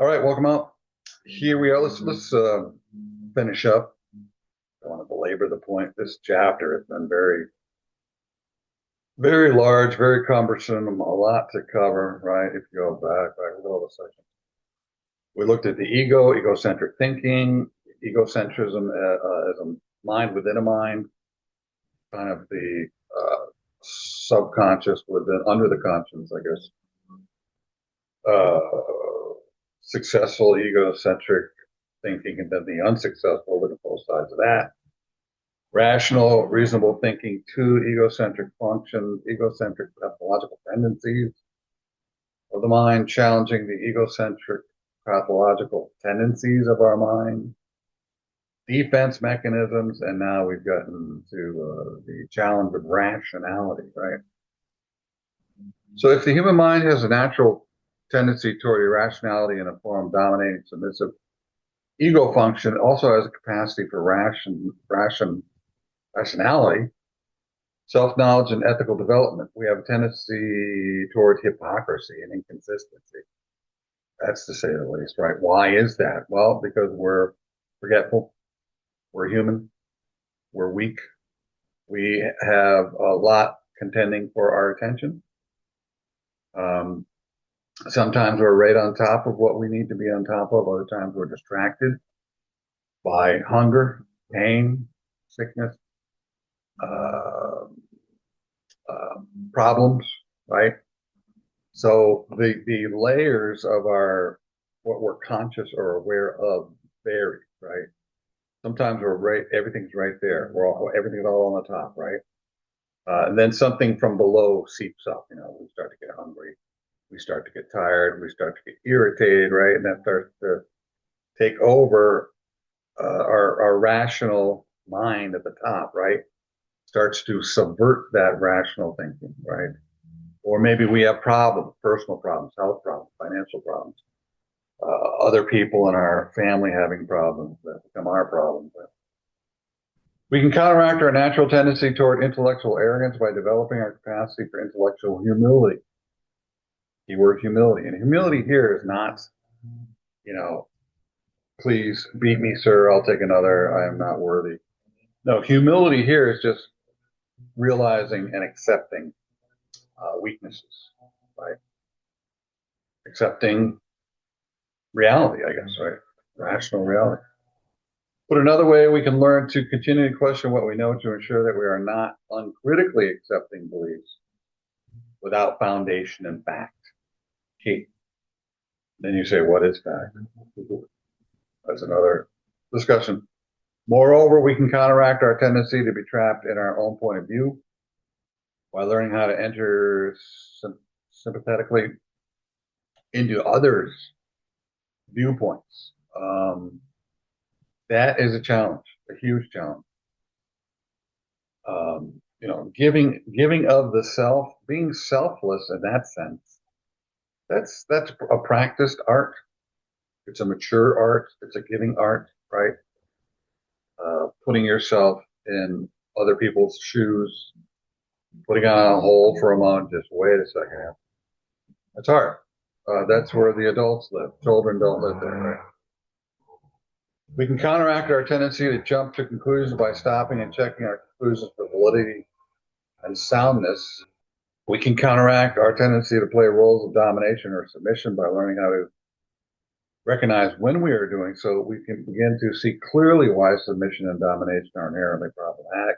All right, welcome out. Here we are. Let's finish up. I don't want to belabor the point. This chapter has been very large, very cumbersome, a lot to cover, right? If you go back, look at all the sections. We looked at the ego, egocentric thinking, egocentrism as a mind within a mind, kind of the subconscious within under the conscience, I guess. Successful egocentric thinking, and then the unsuccessful, look at both sides of that. Rational, reasonable thinking, two egocentric functions, egocentric pathological tendencies of the mind, challenging the egocentric pathological tendencies of our mind, defense mechanisms, and now we've gotten to the challenge of rationality, right? So if the human mind has a natural tendency toward irrationality in a form of dominating, submissive ego function, it also has a capacity for rationality, self-knowledge, and ethical development. We have a tendency toward hypocrisy and inconsistency. That's to say the least, right? Why is that? Well, because we're forgetful, we're human, we're weak, we have a lot contending for our attention. Sometimes we're right on top of what we need to be on top of. Other times we're distracted by hunger, pain, sickness, problems, right? So the layers of our what we're conscious or aware of vary, right? Sometimes we're right, everything's right there. Everything's all on the top, right? And then something from below seeps up. We start to get hungry, we start to get tired, we start to get irritated, right? And that starts to take over our rational mind at the top, right? Starts to subvert that rational thinking, right? Or maybe we have problems, personal problems, health problems, financial problems, other people in our family having problems that become our problems. We can counteract our natural tendency toward intellectual arrogance by developing our capacity for intellectual humility. Keyword humility. And humility here is not, please beat me, sir, I'll take another, I am not worthy. No, humility here is just realizing and accepting weaknesses, right? Accepting reality, I guess, right? Rational reality. Put another way, we can learn to continually question what we know to ensure that we are not uncritically accepting beliefs without foundation and fact. Key. Then you say, what is fact? That's another discussion. Moreover, we can counteract our tendency to be trapped in our own point of view by learning how to enter sympathetically into others' viewpoints. That is a challenge, a huge challenge. Giving of the self, being selfless in that sense, that's a practiced art. It's a mature art. It's a giving art, right? Putting yourself in other people's shoes, putting on a hold for a moment, just wait a second. That's hard. That's where the adults live. Children don't live there, right? We can counteract our tendency to jump to conclusions by stopping and checking our conclusions for validity and soundness. We can counteract our tendency to play roles of domination or submission by learning how to recognize when we are doing so. We can begin to see clearly why submission and domination are inherently problematic.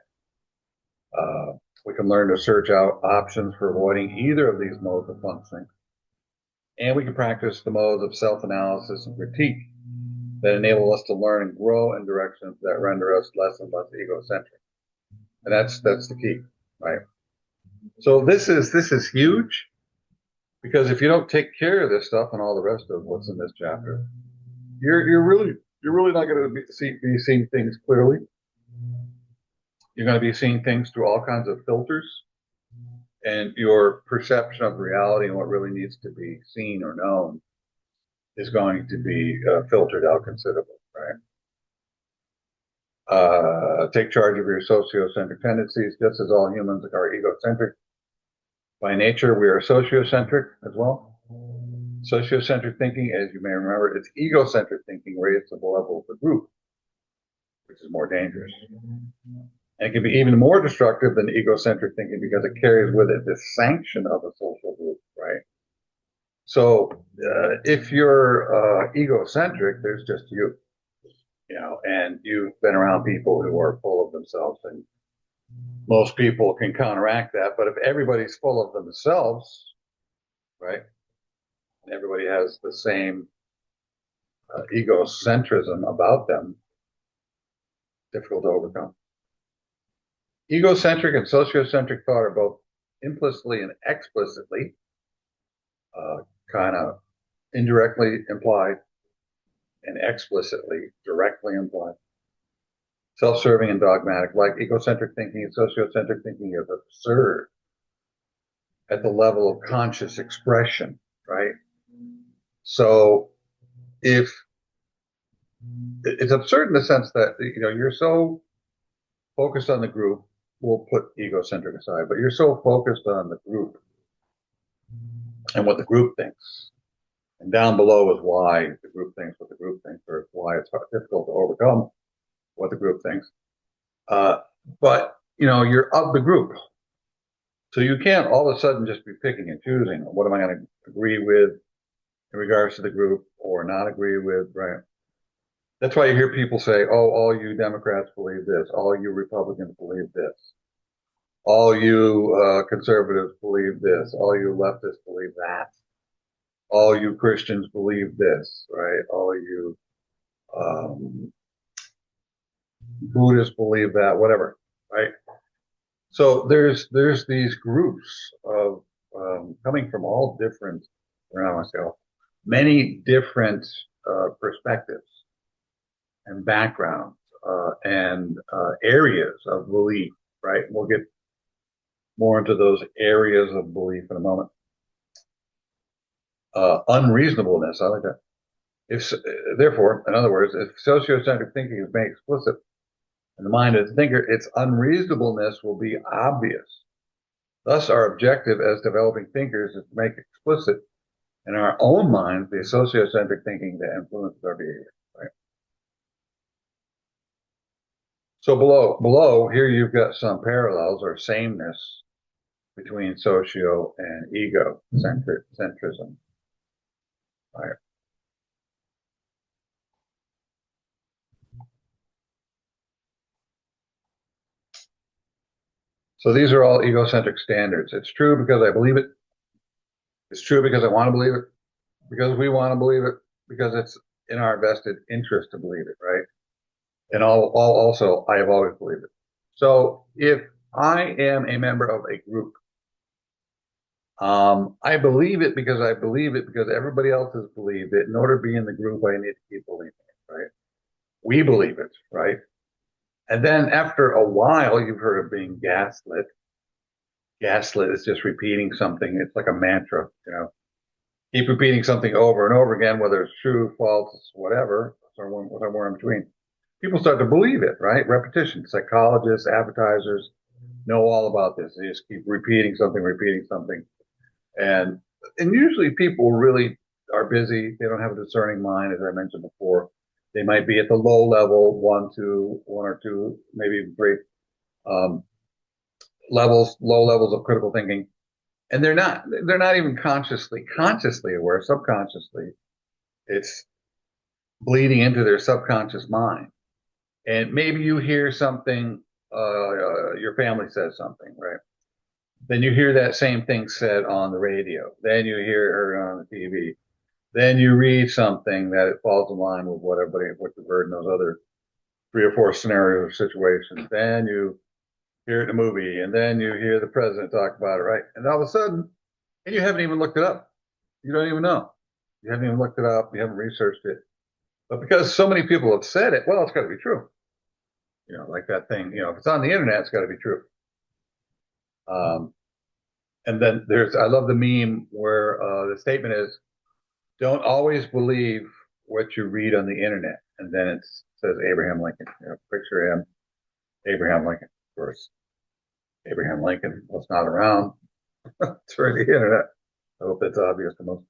We can learn to search out options for avoiding either of these modes of functioning. And we can practice the modes of self-analysis and critique that enable us to learn and grow in directions that render us less and less egocentric. And that's the key, right? So this is huge, because if you don't take care of this stuff and all the rest of what's in this chapter, you're really not going to be seeing things clearly. You're going to be seeing things through all kinds of filters, and your perception of reality and what really needs to be seen or known is going to be filtered out considerably, right? Take charge of your sociocentric tendencies. Just as all humans are egocentric by nature, we are sociocentric as well. Sociocentric thinking, as you may remember, it's egocentric thinking raised to the level of the group, which is more dangerous. And it can be even more destructive than egocentric thinking because it carries with it the sanction of a social group, right? So if you're egocentric, there's just you, and you've been around people who are full of themselves, and most people can counteract that. But if everybody's full of themselves, right, and everybody has the same egocentrism about them, difficult to overcome. Egocentric and sociocentric thought are both implicitly and explicitly uh, kind of indirectly implied and explicitly directly implied. Self-serving and dogmatic, like egocentric thinking and sociocentric thinking, is absurd at the level of conscious expression, right? So if it's absurd in the sense that you're so focused on the group, we'll put egocentric aside, but you're so focused on the group and what the group thinks. And down below is why the group thinks what the group thinks, or why it's difficult to overcome what the group thinks. But you're of the group, so you can't all of a sudden just be picking and choosing. What am I going to agree with in regards to the group or not agree with? Right. That's why you hear people say, "Oh, all you Democrats believe this. All you Republicans believe this. All you conservatives believe this. All you leftists believe that. All you Christians believe this, right? All you Buddhists believe that, whatever, right?" So there's these groups of coming from all different, around myself, many different perspectives and backgrounds and areas of belief, right? We'll get more into those areas of belief in a moment. Unreasonableness, I like that. If therefore, in other words, if sociocentric thinking is made explicit in the mind of the thinker, its unreasonableness will be obvious. Thus, our objective as developing thinkers is to make explicit in our own minds the sociocentric thinking that influences our behavior. Right. So below here, you've got some parallels or sameness between socio and egocentrism. Right. So these are all egocentric standards. It's true because I believe it. It's true because I want to believe it. Because we want to believe it. Because it's in our vested interest to believe it, right? And also, I have always believed it. So if I am a member of a group, I believe it because everybody else has believed it. In order to be in the group, I need to keep believing it, right? We believe it, right? And then after a while, you've heard of being gaslit. Gaslit is just repeating something. It's like a mantra, Keep repeating something over and over again, whether it's true, false, whatever, somewhere in between. People start to believe it, right? Repetition. Psychologists, advertisers know all about this. They just keep repeating something. And usually people really are busy. They don't have a discerning mind, as I mentioned before. They might be at the low level, one or two, maybe even three um, low levels of critical thinking. And they're not even consciously aware. Subconsciously, it's bleeding into their subconscious mind. And maybe you hear something, your family says something, right? Then you hear that same thing said on the radio. Then you hear it on the TV. Then you read something that it falls in line with what you've heard in those other three or four scenarios or situations. Then you hear it in a movie, and then you hear the president talk about it, right? And all of a sudden, and you haven't even looked it up. You don't even know. You haven't even looked it up. You haven't researched it. But because so many people have said it, well, it's got to be true. Like that thing, if it's on the internet, it's got to be true. And then I love the meme where the statement is, don't always believe what you read on the internet. And then it says Abraham Lincoln, picture him, Abraham Lincoln. Of course, Abraham Lincoln was not around during the internet. I hope that's obvious to most.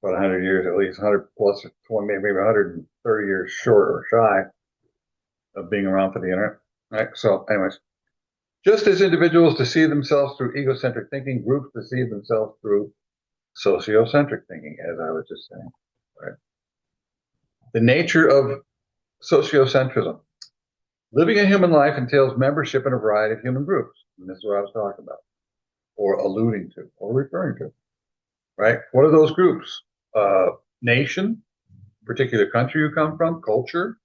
about 100 years, at least 100 plus 20, maybe 130 years short or shy of being around for the internet. Right. So, anyways, just as individuals deceive themselves through egocentric thinking, groups deceive themselves through sociocentric thinking, as I was just saying. Right. The nature of sociocentrism. Living a human life entails membership in a variety of human groups. And this is what I was talking about, or alluding to, or referring to. Right? What are those groups? Nation, particular country you come from, culture.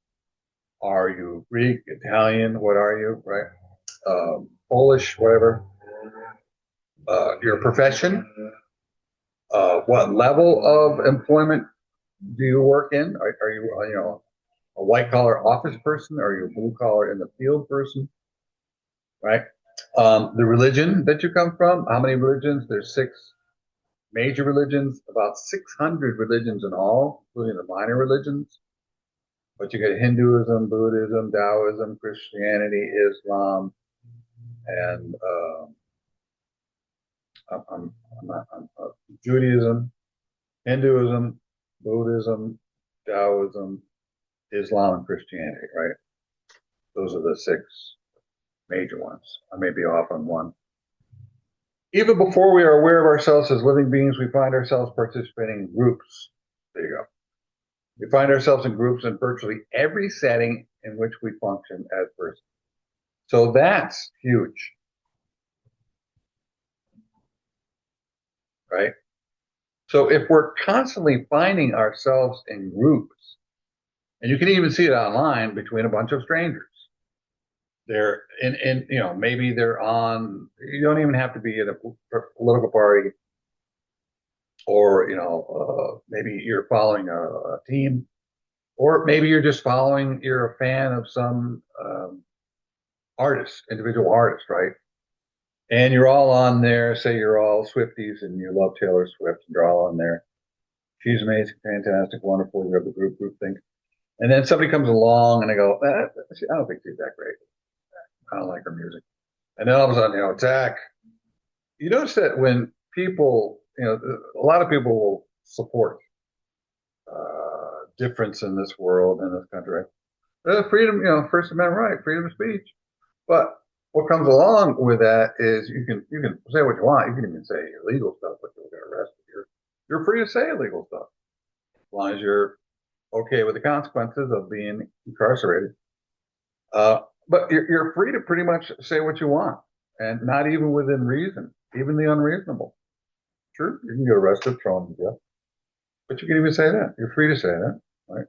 Are you Greek, Italian? What are you? Right? Polish, whatever. Your profession. What level of employment do you work in? Are you, a white collar office person? Are you a blue collar in the field person? Right? The religion that you come from. How many religions? There's six major religions, about 600 religions in all, including the minor religions. But you get Hinduism, Buddhism, Taoism, Christianity, Islam, and Judaism, Hinduism, Buddhism, Taoism, Islam, and Christianity, right? Those are the six major ones. I may be off on one. Even before we are aware of ourselves as living beings, we find ourselves participating in groups. There you go. We find ourselves in groups in virtually every setting in which we function as persons. So that's huge, right? So if we're constantly finding ourselves in groups, and you can even see it online between a bunch of strangers. They're in maybe they're on, you don't even have to be in a political party, or, maybe you're following a team, or maybe you're just following, you're a fan of some artist, individual artist, right? And you're all on there, say you're all Swifties and you love Taylor Swift, and you're all on there. She's amazing, fantastic, wonderful. You have the group thing. And then somebody comes along and they go, I don't think she's that great. I don't like her music. And then all of a sudden, attack. You notice that when people, a lot of people will support difference in this world, in this country. Freedom, First Amendment right, freedom of speech. But what comes along with that is you can say what you want. You can even say illegal stuff, but you'll get arrested. You're free to say illegal stuff as long as you're okay with the consequences of being incarcerated. But you're free to pretty much say what you want, and not even within reason, even the unreasonable. Sure, you can get arrested, thrown in jail, but you can even say that. You're free to say that, right?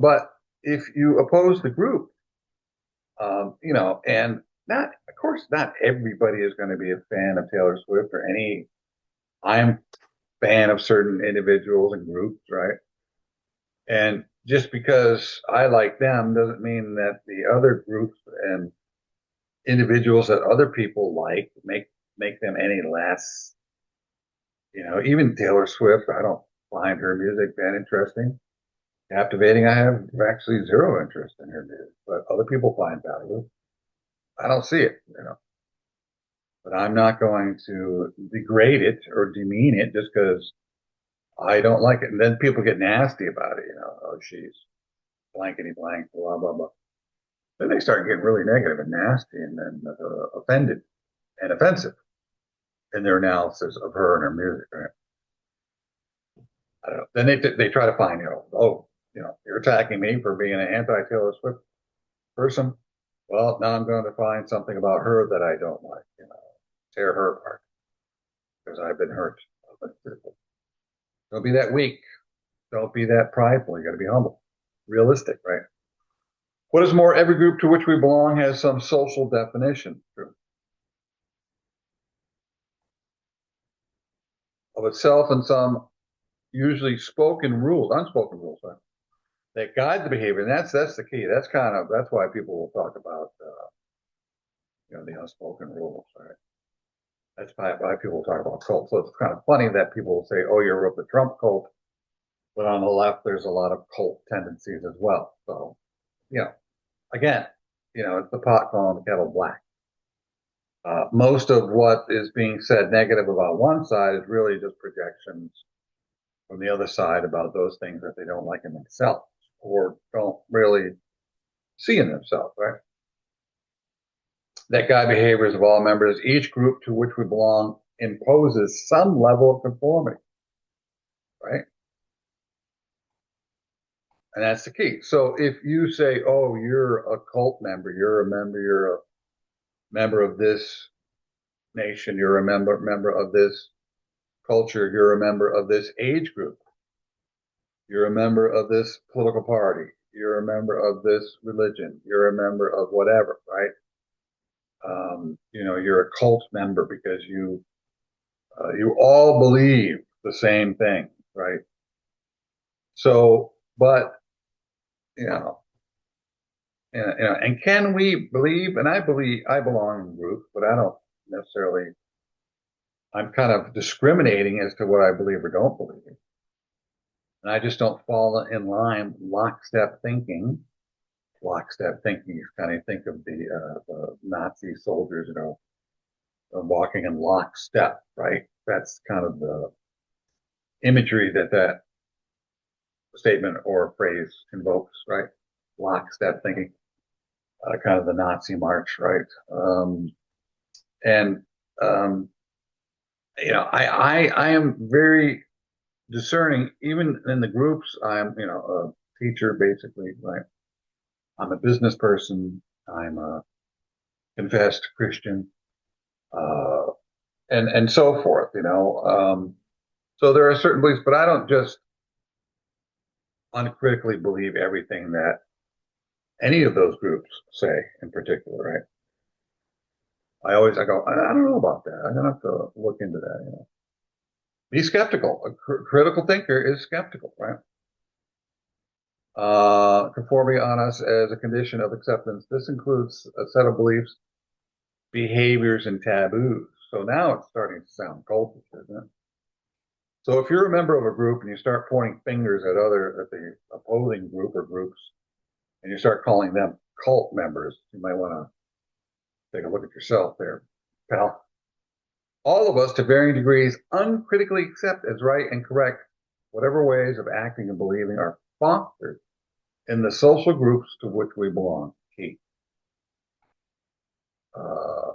But if you oppose the group, and not, of course, not everybody is going to be a fan of Taylor Swift or any. I'm a fan of certain individuals and groups, right? And just because I like them doesn't mean that the other groups and individuals that other people like make them any less. Even Taylor Swift, I don't find her music that interesting, captivating. I have actually zero interest in her music, but other people find value. I don't see it, but I'm not going to degrade it or demean it just because I don't like it. And then people get nasty about it, oh, she's blankety blank, blah, blah, blah. Then they start getting really negative and nasty and then offended and offensive in their analysis of her and her music, right? I don't know. Then they try to find, you're attacking me for being an anti-Taylor Swift person. Well, now I'm going to find something about her that I don't like, tear her apart because I've been hurt. Don't be that weak. Don't be that prideful. You got to be humble, realistic, right? What is more, every group to which we belong has some social definition of itself and some usually unspoken rules, right, that guide the behavior. And that's the key. That's why people will talk about, the unspoken rules, right? That's why people talk about cults. So it's kind of funny that people will say, oh, you're of the Trump cult. But on the left, there's a lot of cult tendencies as well. So, again, it's the pot calling the kettle black. Most of what is being said negative about one side is really just projections from the other side about those things that they don't like in themselves or don't really see in themselves, right? That guide behaviors of all members, each group to which we belong imposes some level of conformity, right? And that's the key. So if you say, oh, you're a cult member, you're a member of this nation, you're a member of this culture, you're a member of this age group, you're a member of this political party, you're a member of this religion, you're a member of whatever, right? You're a cult member because you all believe the same thing, right? So, but you know, and can we believe? And I believe I belong in groups, but I don't necessarily. I'm kind of discriminating as to what I believe or don't believe, and I just don't fall in line lockstep thinking. Lockstep thinking is kind of think of the Nazi soldiers, walking in lockstep, right? That's kind of the imagery that statement or phrase invokes, right? Lockstep thinking, kind of the Nazi march, right? And um, I am very discerning, even in the groups. I'm, a teacher basically, right? I'm a business person. I'm a confessed Christian, uh, and so forth. So there are certain beliefs, but I don't just uncritically believe everything that any of those groups say in particular, right? I go, I don't know about that. I'm gonna have to look into that. Be skeptical. A critical thinker is skeptical, right? Conforming on us as a condition of acceptance. This includes a set of beliefs, behaviors, and taboos. So now it's starting to sound cultish, isn't it? So if you're a member of a group and you start pointing fingers at the opposing group or groups, and you start calling them cult members, you might want to take a look at yourself there, pal. All of us, to varying degrees, uncritically accept as right and correct whatever ways of acting and believing are fostered in the social groups to which we belong. Key. Uh,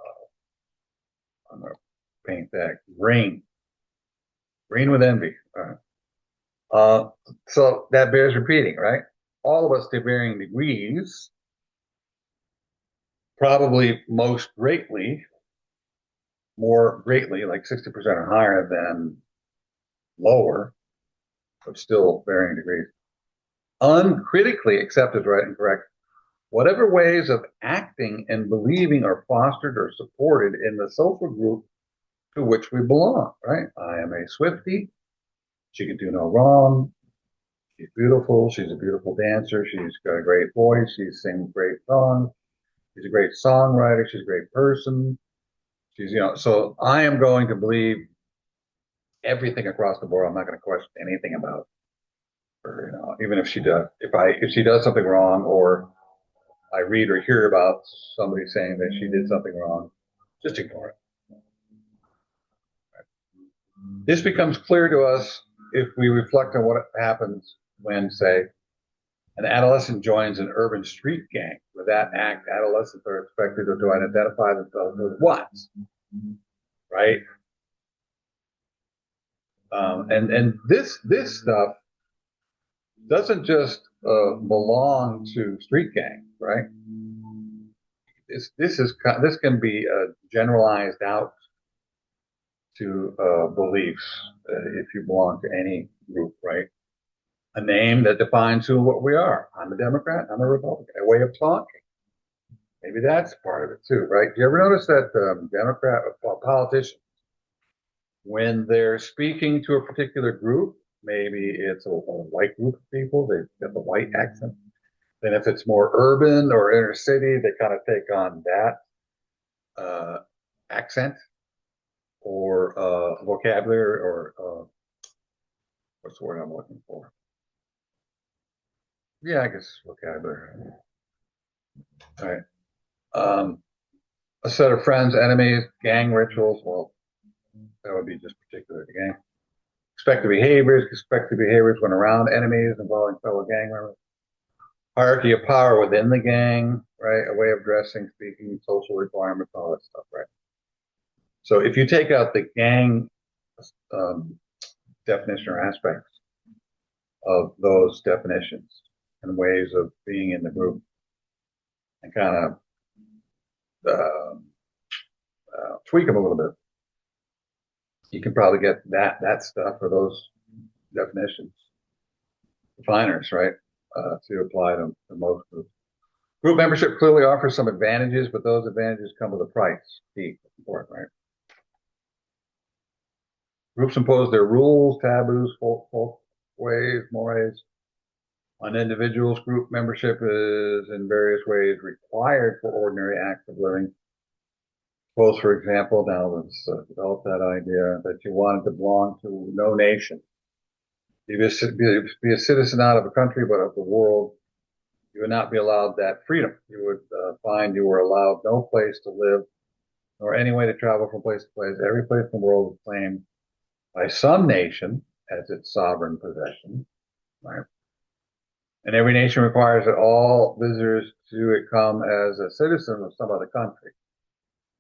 I'm going to paint that green. Green with envy. Uh, so that bears repeating, right? All of us to varying degrees, probably more greatly, like 60% or higher than lower, but still varying degrees, uncritically accept as right and correct whatever ways of acting and believing are fostered or supported in the social group to which we belong, right? I am a Swiftie. She can do no wrong. She's beautiful. She's a beautiful dancer. She's got a great voice. She sings great songs. She's a great songwriter. She's a great person. So I am going to believe everything across the board. I'm not going to question anything about her, even if she does something wrong, or I read or hear about somebody saying that she did something wrong, just ignore it. This becomes clear to us if we reflect on what happens when, say, an adolescent joins an urban street gang. With that act, adolescents are expected to identify themselves as what, right? And this stuff doesn't just belong to street gangs, right? This can be generalized out to beliefs if you belong to any group, right? A name that defines who and what we are. I'm a Democrat. I'm a Republican. A way of talking. Maybe that's part of it too, right? Do you ever notice that Democrat politicians, when they're speaking to a particular group, maybe it's a white group of people, they've got the white accent. Then if it's more urban or inner city, they kind of take on that accent or vocabulary or what's the word I'm looking for? Yeah, I guess vocabulary. All right. Um, A set of friends, enemies, gang rituals. Well, that would be just particular to gang. Expected behaviors when around enemies involving fellow gang members. Hierarchy of power within the gang, right? A way of dressing, speaking, social requirements, all that stuff, right? So if you take out the gang um, definition or aspects of those definitions and ways of being in the group and kind of uh, tweak them a little bit, you can probably get that stuff or those definitions, definers, right, to apply to most groups. Group membership clearly offers some advantages, but those advantages come with a price. Key, important, right? Groups impose their rules, taboos, folk ways, mores on individuals. Group membership is in various ways required for ordinary acts of living. Suppose, for example, now let's develop that idea that you wanted to belong to no nation. You be a citizen not of a country, but of the world. You would not be allowed that freedom. You would find you were allowed no place to live, nor any way to travel from place to place. Every place in the world is claimed by some nation as its sovereign possession, right? And every nation requires that all visitors to it come as a citizen of some other country.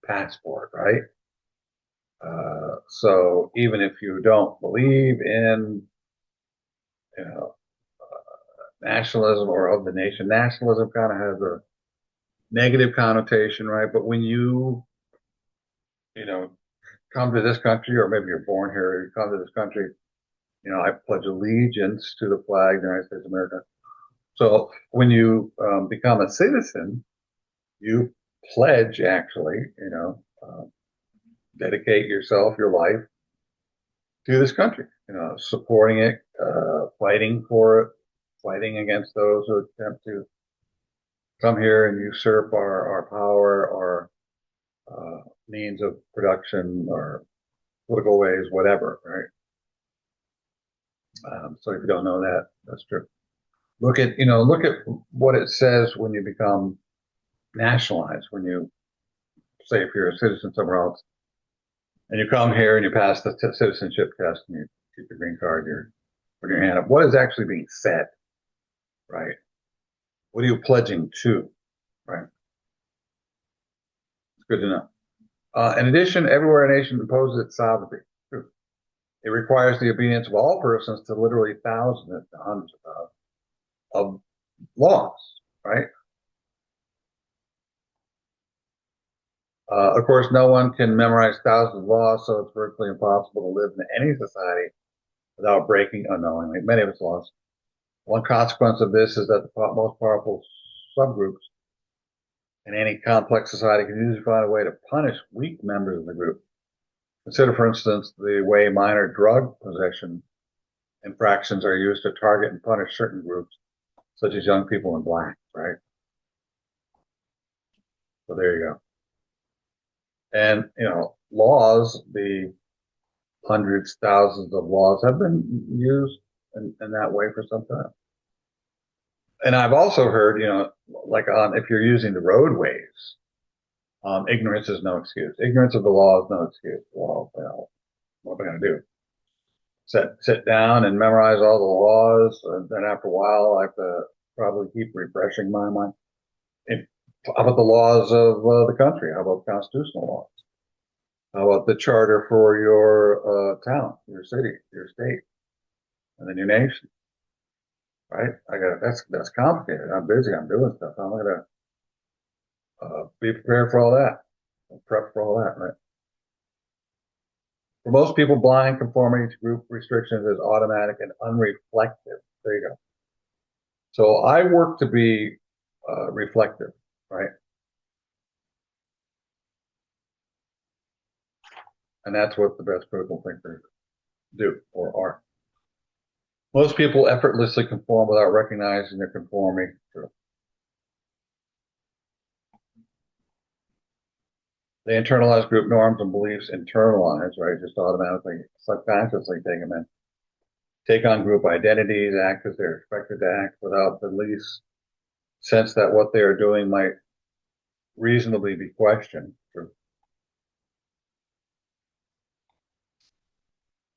Passport, right? So even if you don't believe in, you know, nationalism or of the nation, nationalism kind of has a negative connotation, right? But when you know, come to this country, or maybe you're born here, you come to this country, I pledge allegiance to the flag of the United States of America. So when you become a citizen, you pledge actually, dedicate yourself, your life to this country, supporting it, fighting for it, fighting against those who attempt to come here and usurp our power, our means of production, or political ways, whatever, right? So if you don't know that, that's true. Look at what it says when you become nationalized. When you say if you're a citizen somewhere else and you come here and you pass the citizenship test and you get the green card, you're putting your hand up. What is actually being said, right? What are you pledging to, right? It's good to know. In addition, everywhere a nation imposes its sovereignty, it requires the obedience of all persons to literally thousands and hundreds of laws, right? Of course, no one can memorize thousands of laws, so it's virtually impossible to live in any society without breaking unknowingly many of its laws. One consequence of this is that the most powerful subgroups in any complex society can usually find a way to punish weak members of the group. Consider, for instance, the way minor drug possession infractions are used to target and punish certain groups, such as young people and blacks, right? So there you go. And, laws, the hundreds, thousands of laws have been used in that way for some time. And I've also heard, like if you're using the roadways, ignorance is no excuse. Ignorance of the law is no excuse. Well, what am I going to do? Sit down and memorize all the laws, and then after a while, I have to probably keep refreshing my mind. How about the laws of the country? How about constitutional laws? How about the charter for your town, your city, your state, and then your nation? Right? That's complicated. I'm busy. I'm doing stuff. I'm gonna be prepared for all that. Prep for all that, right? For most people, blind conformity to group restrictions is automatic and unreflective. There you go. So I work to be reflective, right? And that's what the best critical thinkers do or are. Most people effortlessly conform without recognizing they're conforming. They internalize group norms and beliefs, internalize, right? Just automatically, subconsciously take them in. Take on group identities, act as they're expected to act without the least sense that what they are doing might reasonably be questioned.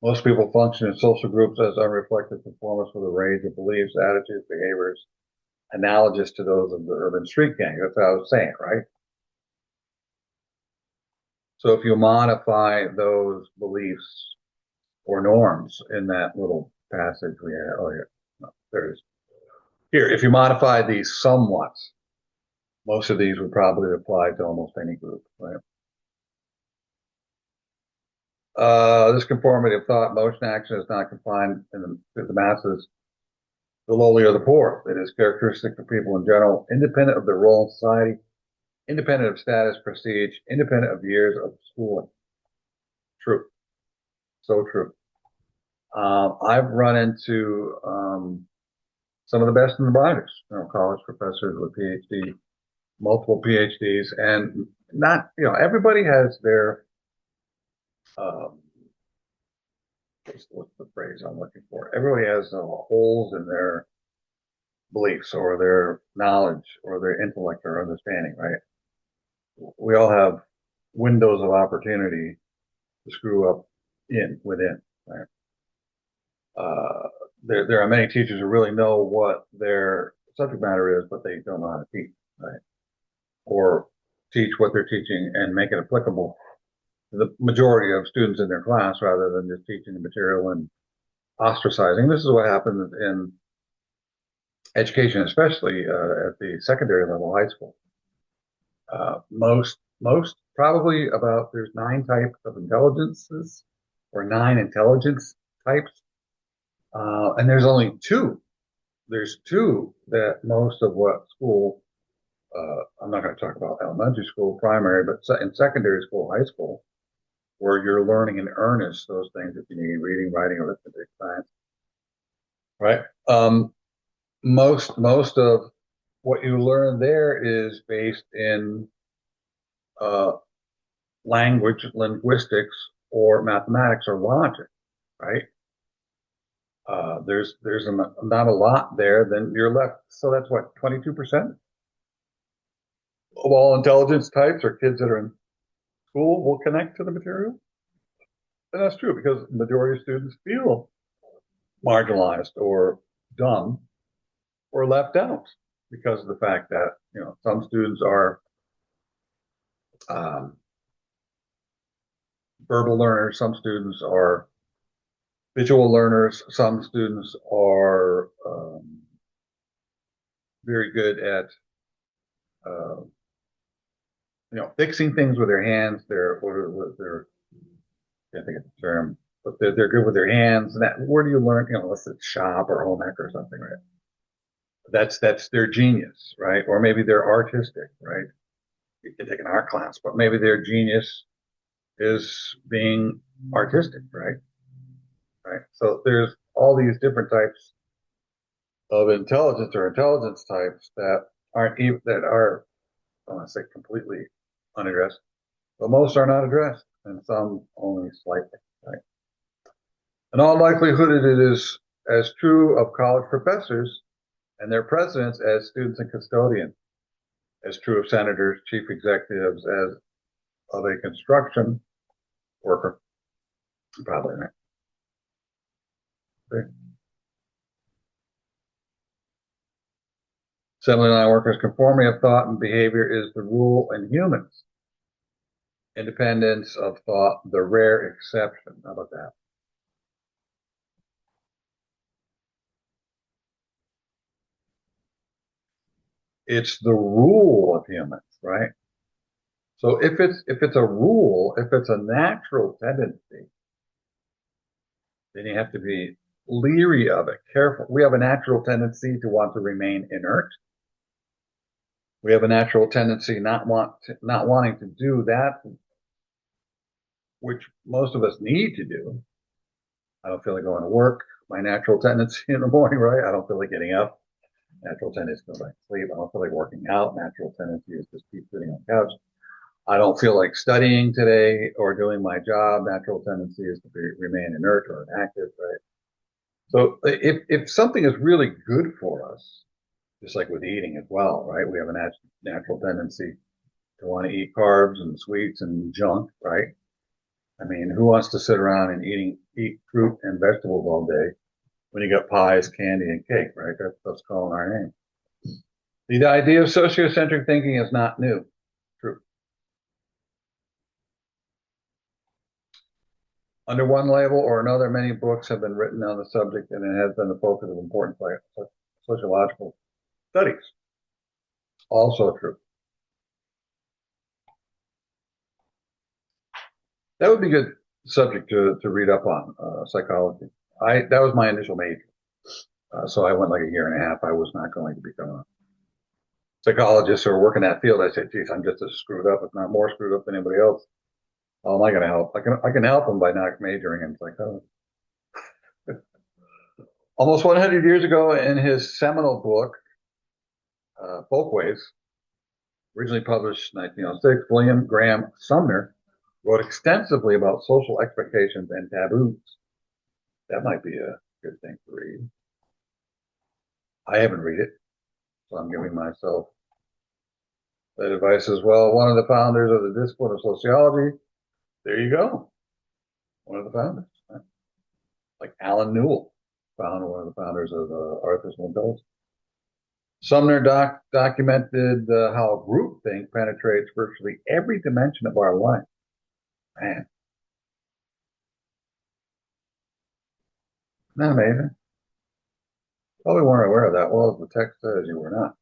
Most people function in social groups as unreflective performers with a range of beliefs, attitudes, behaviors, analogous to those of the urban street gang. That's what I was saying, right? So if you modify those beliefs or norms in that little passage we had, oh yeah, no, there's here. If you modify these somewhat, most of these would probably apply to almost any group, right? This conformity of thought, motion, action is not confined to the masses, the lowly or the poor. It is characteristic of people in general, independent of their role in society, independent of status, prestige, independent of years of schooling. True. So true. I've run into some of the best and the brightest, college professors with PhD, multiple PhDs, and not, everybody has their, um, what's the phrase I'm looking for? Everybody has holes in their beliefs or their knowledge or their intellect or understanding, right? We all have windows of opportunity to screw up within, right? Uh, there are many teachers who really know what their subject matter is, but they don't know how to teach, right? Or teach what they're teaching and make it applicable to the majority of students in their class rather than just teaching the material and ostracizing. This is what happens in education, especially at the secondary level, high school. Most probably about there's 9 types of intelligences or 9 intelligence types, and there's only two. There's two that most of what school. I'm not going to talk about elementary school, primary, but in secondary school, high school, where you're learning in earnest those things that you need: reading, writing, arithmetic, science. Right. Most of what you learn there is based in uh, language, linguistics, or mathematics or logic, right? There's not a lot there. Then you're left. So that's what 22% of all intelligence types or kids that are in school will connect to the material, and that's true because the majority of students feel marginalized or dumb or left out because of the fact that some students are um, verbal learners, some students are visual learners, some students are very good at uh, fixing things with their hands. They're I can't think of the term, but they're good with their hands. And that where do you learn? Unless it's shop or home ec or something, right? That's their genius, right? Or maybe they're artistic, right? You can take an art class, but maybe their genius is being artistic, right? Right. So there's all these different types of intelligence or intelligence types that aren't even that are I don't want to say completely unaddressed, but most are not addressed, and some only slightly. Right. In all likelihood, it is as true of college professors and their presidents as students and custodians, as true of senators, chief executives, as of a construction worker. Probably not. Okay. Assembly line workers' conformity of thought and behavior is the rule in humans. Independence of thought, the rare exception. How about that? It's the rule of humans, right? So if it's a rule, if it's a natural tendency, then you have to be leery of it, careful. We have a natural tendency to want to remain inert. We have a natural tendency not wanting to do that which most of us need to do. I don't feel like going to work. My natural tendency in the morning, right? I don't feel like getting up. Natural tendency to go back to sleep. I don't feel like working out. Natural tendency is just keep sitting on the couch. I don't feel like studying today or doing my job. Natural tendency is to remain inert or inactive, right? So if something is really good for us, just like with eating as well, right? We have a natural tendency to want to eat carbs and sweets and junk, right? I mean, who wants to sit around and eat fruit and vegetables all day when you got pies, candy, and cake, right? That's calling our name. The idea of sociocentric thinking is not new. True. Under one label or another, many books have been written on the subject, and it has been the focus of important sociological studies. Also true. That would be a good subject to read up on, psychology. That was my initial major. So I went like a year and a half. I was not going to become a psychologist or work in that field. I said, geez, I'm just as screwed up, if not more screwed up than anybody else. How am I going to help? I can help them by not majoring in psychology. Almost 100 years ago, in his seminal book, Folkways, originally published in 1906, William Graham Sumner wrote extensively about social expectations and taboos. That might be a good thing to read. I haven't read it, so I'm giving myself that advice as well. One of the founders of the discipline of sociology. There you go. One of the founders. Right? Like Alan Newell, one of the founders of artificial intelligence. Sumner documented how groupthink penetrates virtually every dimension of our life. Man, isn't that amazing? Probably weren't aware of that. Well, as the text says, you were not.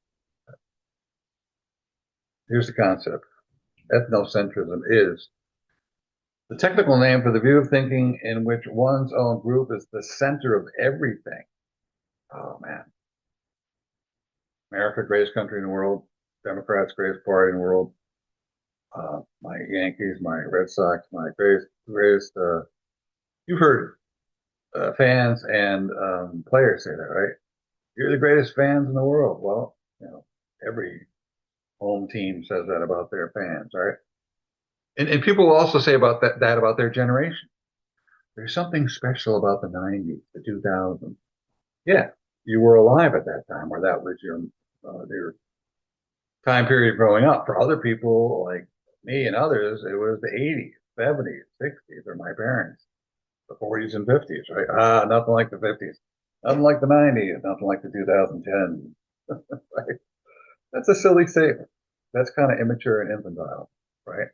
Here's the concept. Ethnocentrism is the technical name for the view of thinking in which one's own group is the center of everything. Oh, man. America, greatest country in the world. Democrats, greatest party in the world. My Yankees, my Red Sox, my greatest you've heard fans and players say that, right? You're the greatest fans in the world. Well, every home team says that about their fans, right? And people will also say about that about their generation. There's something special about the 90s, the 2000s. Yeah, you were alive at that time, or that was your time period growing up. For other people like me and others, it was the 80s, 70s, 60s, or my parents, the 40s and 50s, right? Nothing like the 50s, nothing like the 90s, nothing like the 2010s, right? That's a silly statement. That's kind of immature and infantile, right?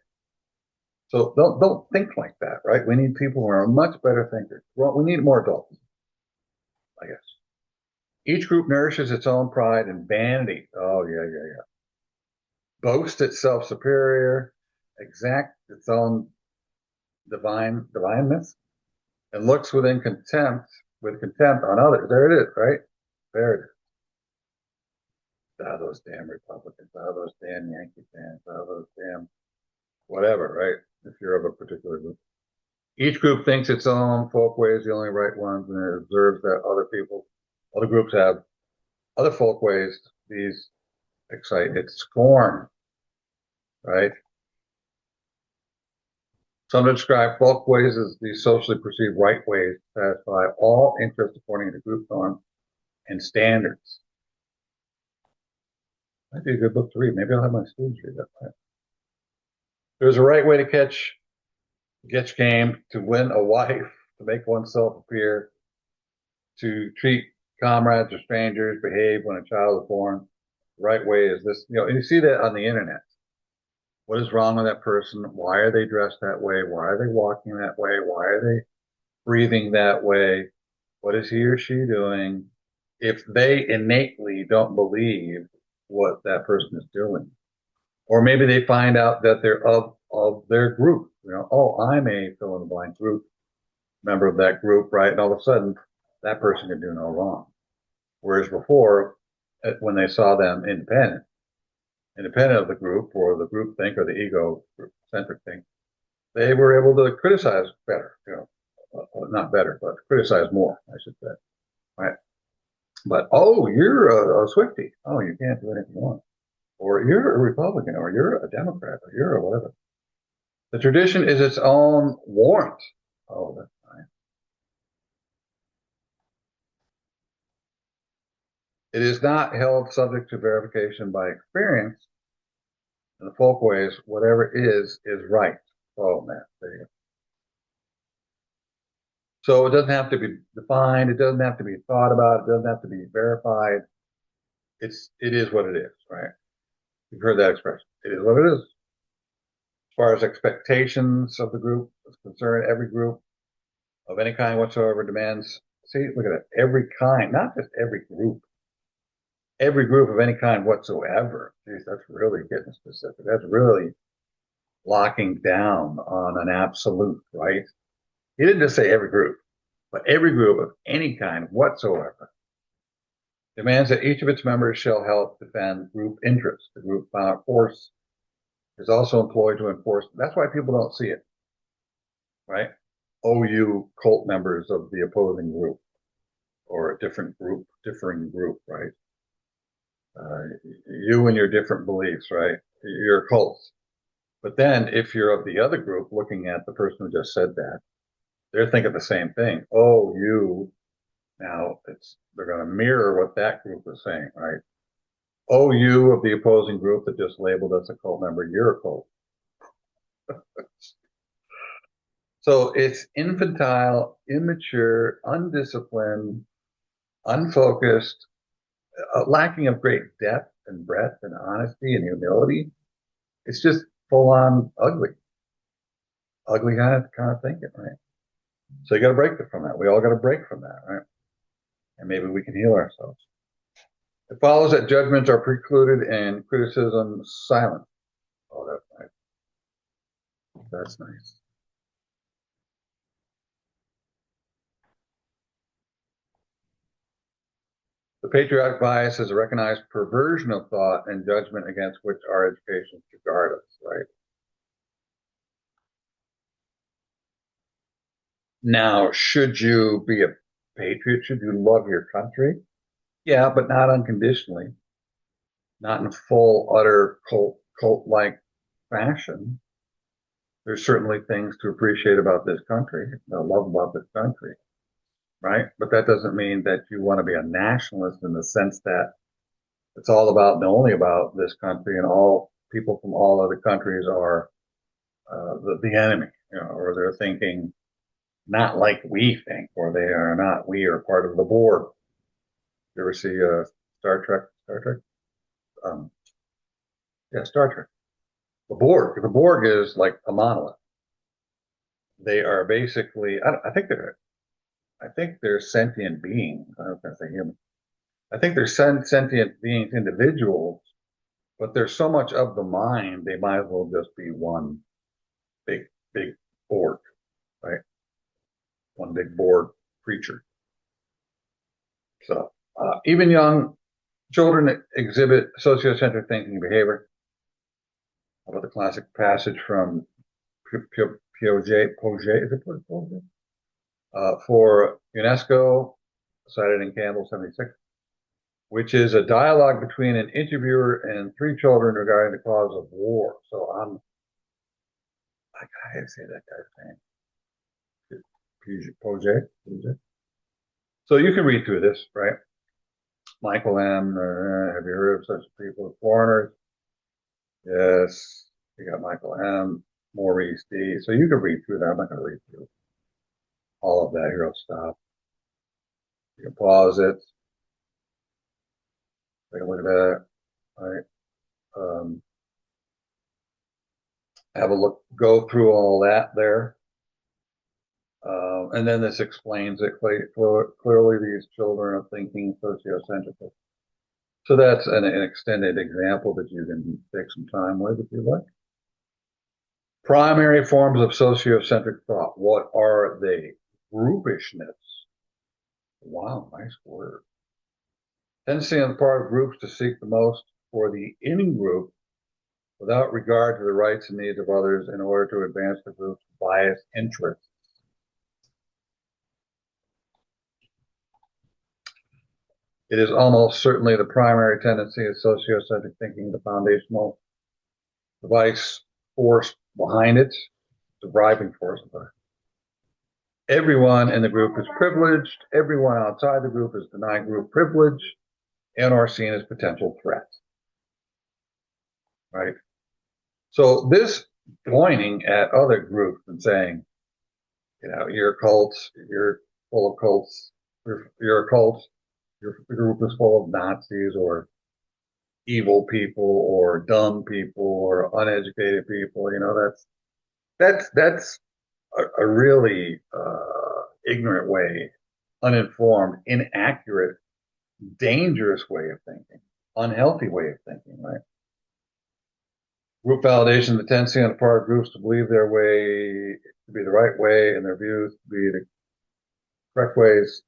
So don't think like that, right? We need people who are much better thinkers. Well, we need more adults, I guess. Each group nourishes its own pride and vanity. Oh yeah, yeah, yeah. Boasts itself superior, exact its own divineness, and looks with contempt on others. There it is, right? There it is. Those damn Republicans, those damn Yankee fans, those damn whatever, right? If you're of a particular group. Each group thinks its own folkways the only right ones, and it observes that other groups have other folkways. These excite its scorn, right? Some describe folkways as the socially perceived right ways to satisfy all interests according to group norms and standards. Might be a good book to read. Maybe I'll have my students read that. Right? There's a right way to catch game, to win a wife, to make oneself appear, to treat comrades or strangers, behave when a child is born. The right way is this, and you see that on the internet. What is wrong with that person? Why are they dressed that way? Why are they walking that way? Why are they breathing that way? What is he or she doing? If they innately don't believe what that person is doing, or maybe they find out that they're of their group, oh, I'm a fill in the blank group member of that group, right? And all of a sudden, that person can do no wrong. Whereas before, when they saw them independent of the group or the group think or the ego-centric thing, they were able to criticize better, not better, but criticize more, I should say, right? But, oh, you're a Swiftie. Oh, you can't do anything you want. Or you're a Republican, or you're a Democrat, or you're a whatever. The tradition is its own warrant. Oh, that's fine. It is not held subject to verification by experience. In the folkways, whatever is right. Oh, man, there you go. So it doesn't have to be defined. It doesn't have to be thought about. It doesn't have to be verified. It is what it is, right? You've heard that expression. It is what it is. As far as expectations of the group is concerned, every group of any kind whatsoever demands, see, look at it, every kind, not just every group of any kind whatsoever. Geez, that's really getting specific. That's really locking down on an absolute, right? He didn't just say every group, but every group of any kind whatsoever demands that each of its members shall help defend group interests. The group force is also employed to enforce. That's why people don't see it, right? Oh, you cult members of the opposing group or a different group, differing group, right? You and your different beliefs, right? You're cults. But then if you're of the other group looking at the person who just said that, they're thinking the same thing. Oh, you. Now they're going to mirror what that group is saying, right? Oh, you of the opposing group that just labeled us a cult member, you're a cult. So it's infantile, immature, undisciplined, unfocused, lacking of great depth and breadth and honesty and humility. It's just full on ugly kind of thinking, right? So you got to break from that. We all got to break from that, right? And maybe we can heal ourselves. It follows that judgments are precluded and criticism silent. Oh, that's nice. That's nice. The patriotic bias is a recognized perversion of thought and judgment against which our education should guard us, right? Now, should you be a patriot? Should you love your country? Yeah, but not unconditionally, not in full, utter cult-like fashion. There's certainly things to appreciate about this country, love about this country, right? But that doesn't mean that you want to be a nationalist in the sense that it's all about and only about this country, and all people from all other countries are the enemy, or they're thinking not like we think, or they are not. We are part of the Borg. You ever see Star Trek? Star Trek? Um, yeah, Star Trek. The Borg. The Borg is like a monolith. They are basically. I think they're. I think they're sentient beings. I don't know if that's a human. I think they're sentient beings, individuals, but they're so much of the mind, they might as well just be one big Borg, right? One big Borg creature. So even young children exhibit sociocentric thinking and behavior. How about the classic passage from Piaget, is it Piaget? For UNESCO, cited in Campbell 76, which is a dialogue between an interviewer and three children regarding the cause of war. So I gotta say that guy's name. Piaget. So you can read through this, right? Michael M. Have you heard of such people as foreigners? Yes. You got Michael M. Maurice D. So you can read through that. I'm not going to read through all of that. Here, I'll stop. You can pause it. Take a look at that. All right. Have a look, go through all that there. And then this explains it clearly. These children are thinking sociocentrically. So that's an extended example that you can take some time with if you like. Primary forms of sociocentric thought. What are they? Groupishness. Wow, nice word. Tendency on the part of groups to seek the most for the in-group without regard to the rights and needs of others in order to advance the group's biased interests. It is almost certainly the primary tendency of sociocentric thinking, the foundational device force behind it, the driving force of it. Everyone in the group is privileged. Everyone outside the group is denied group privilege and are seen as potential threats. Right? So this pointing at other groups and saying, You're a cult, you're full of cults, you're a cult, your group is full of Nazis or evil people or dumb people or uneducated people. That's a really ignorant way, uninformed, inaccurate, dangerous way of thinking, unhealthy way of thinking, right? Group validation, the tendency on the part of groups to believe their way to be the right way and their views to be the correct ways,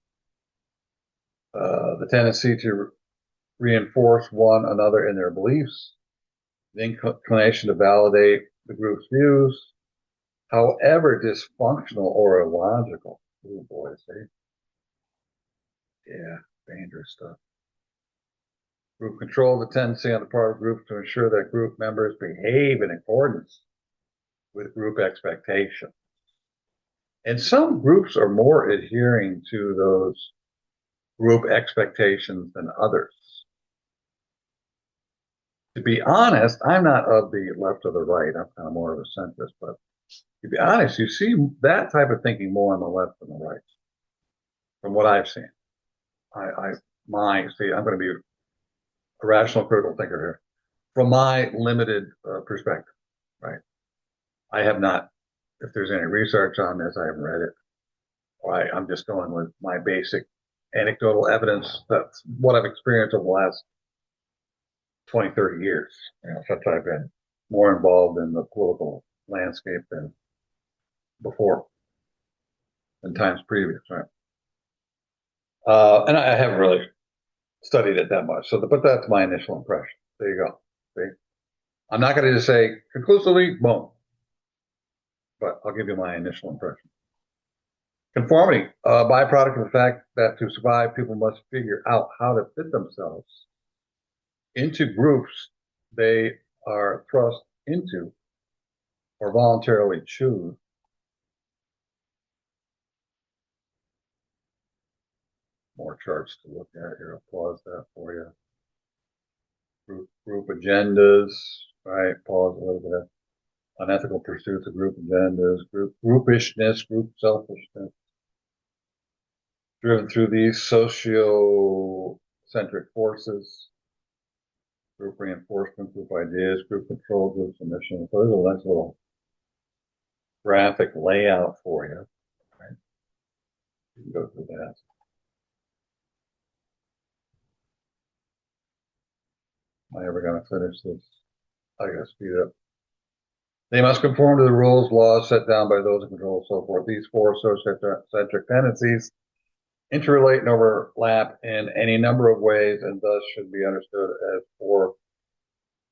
the tendency to reinforce one another in their beliefs, the inclination to validate the group's views, however dysfunctional or illogical. Oh boy, see? Yeah, dangerous stuff. Group control, the tendency on the part of groups to ensure that group members behave in accordance with group expectations. And some groups are more adhering to those group expectations than others. To be honest, I'm not of the left or the right. I'm kind of more of a centrist, but to be honest, you see that type of thinking more on the left than the right, from what I've seen. I'm going to be a rational critical thinker here. From my limited perspective, right? I have not, if there's any research on this, I haven't read it. I'm just going with my basic anecdotal evidence. That's what I've experienced over the last 20, 30 years. Since I've been more involved in the political landscape than before, in times previous, right? And I haven't really studied it that much. But that's my initial impression. There you go. See? I'm not going to just say conclusively, boom, but I'll give you my initial impression. Conformity, a byproduct of the fact that to survive, people must figure out how to fit themselves into groups they are thrust into or voluntarily choose. More charts to look at here. I'll pause that for you. Group agendas, right? Pause a little bit. Unethical pursuits of group agendas, groupishness, group selfishness, driven through these socio-centric forces, group reinforcement, group ideas, group control, group submission. So there's a nice little graphic layout for you. Right? You can go through that. Am I ever going to finish this? I got to speed up. They must conform to the rules, laws set down by those in control, so forth. These four socio-centric tendencies interrelate and overlap in any number of ways, and thus should be understood as four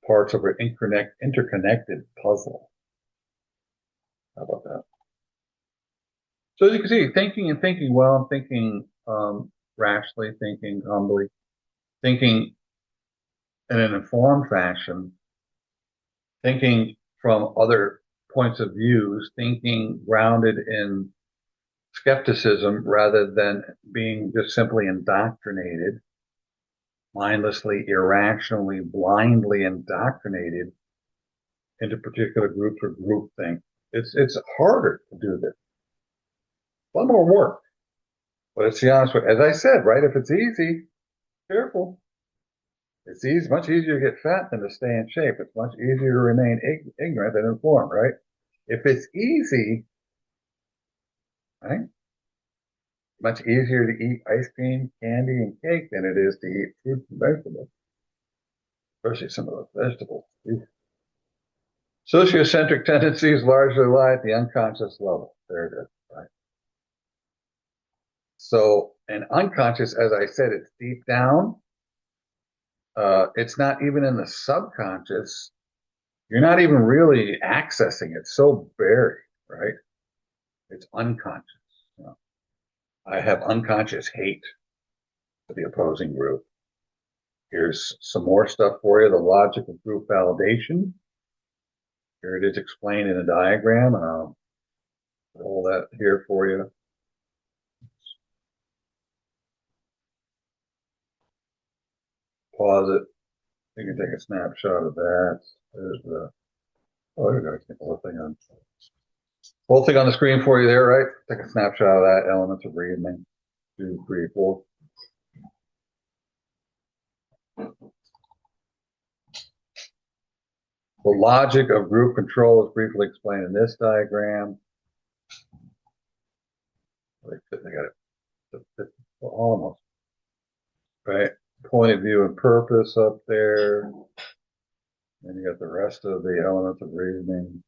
parts of an interconnected puzzle. How about that? So as you can see, thinking and thinking well, thinking rationally, thinking humbly, thinking in an informed fashion, thinking from other points of views, thinking grounded in skepticism rather than being just simply indoctrinated, mindlessly, irrationally, blindly indoctrinated into particular groups or groupthink. It's harder to do this. A lot more work. But it's the honest way. As I said, right? If it's easy, careful. It's much easier to get fat than to stay in shape. It's much easier to remain ignorant than informed, right? If it's easy, right? Much easier to eat ice cream, candy, and cake than it is to eat fruits and vegetables, especially some of those vegetables. Sociocentric tendencies largely lie at the unconscious level. There it is, right? So, an unconscious, as I said, it's deep down. It's not even in the subconscious. You're not even really accessing it. So buried, right? It's unconscious. You know? I have unconscious hate for the opposing group. Here's some more stuff for you. The logic of group validation. Here it is explained in a diagram, and I'll roll that here for you. Pause it. You can take a snapshot of that. There's the, oh, there we go. Take a little thing on. Whole thing on the screen for you there, right? Take a snapshot of that. Elements of reasoning. 2, 3, 4. The logic of group control is briefly explained in this diagram. They got it almost right. Point of view and purpose up there. And you got the rest of the elements of reasoning.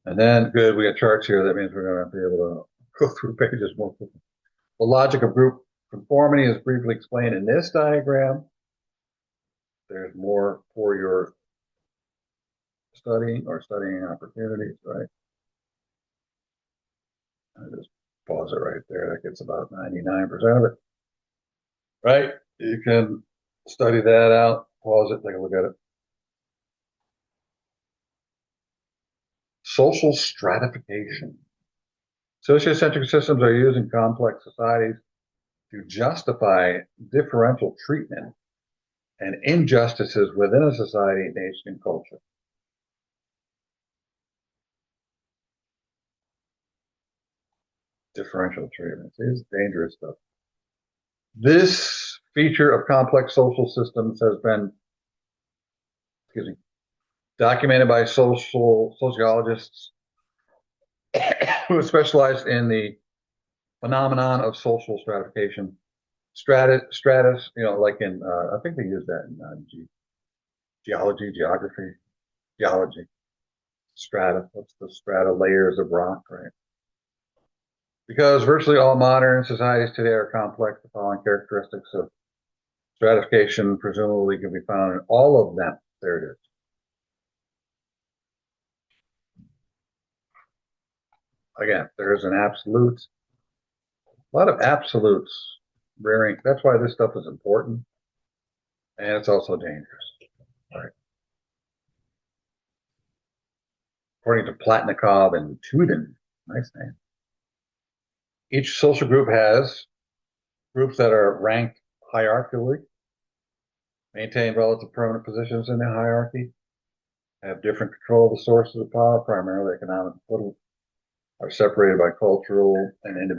And then, good, we got charts here. That means we're going to be able to go through pages more quickly. The logic of group conformity is briefly explained in this diagram. There's more for your studying or studying opportunities, right? I just pause it right there. That gets about 99% of it, right? You can study that out, pause it, take a look at it. Social stratification. Sociocentric systems are used in complex societies to justify differential treatment and injustices within a society, nation, and culture. Differential treatment is dangerous stuff. This feature of complex social systems has been, documented by sociologists who have specialized in the phenomenon of social stratification. Stratus, like in, I think they use that in geology, geology. Strata, what's the strata? Layers of rock, right? Because virtually all modern societies today are complex, the following characteristics of stratification presumably can be found in all of them. There it is. Again, there's a lot of absolutes rearing. That's why this stuff is important. And it's also dangerous. Right. According to Platnikov and Tudin, nice name. Each social group has groups that are ranked hierarchically, maintain relative permanent positions in the hierarchy, have different control of the sources of power, primarily economic and political, are separated by cultural and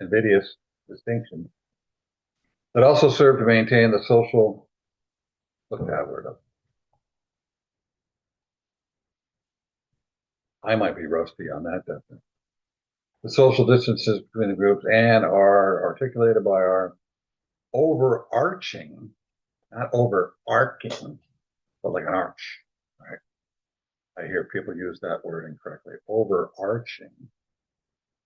invidious distinctions, that also serve to maintain the social, look that word up. I might be rusty on that definition. The social distances between the groups and are articulated by our overarching, not overarching, but like an arch, right? I hear people use that word incorrectly, overarching.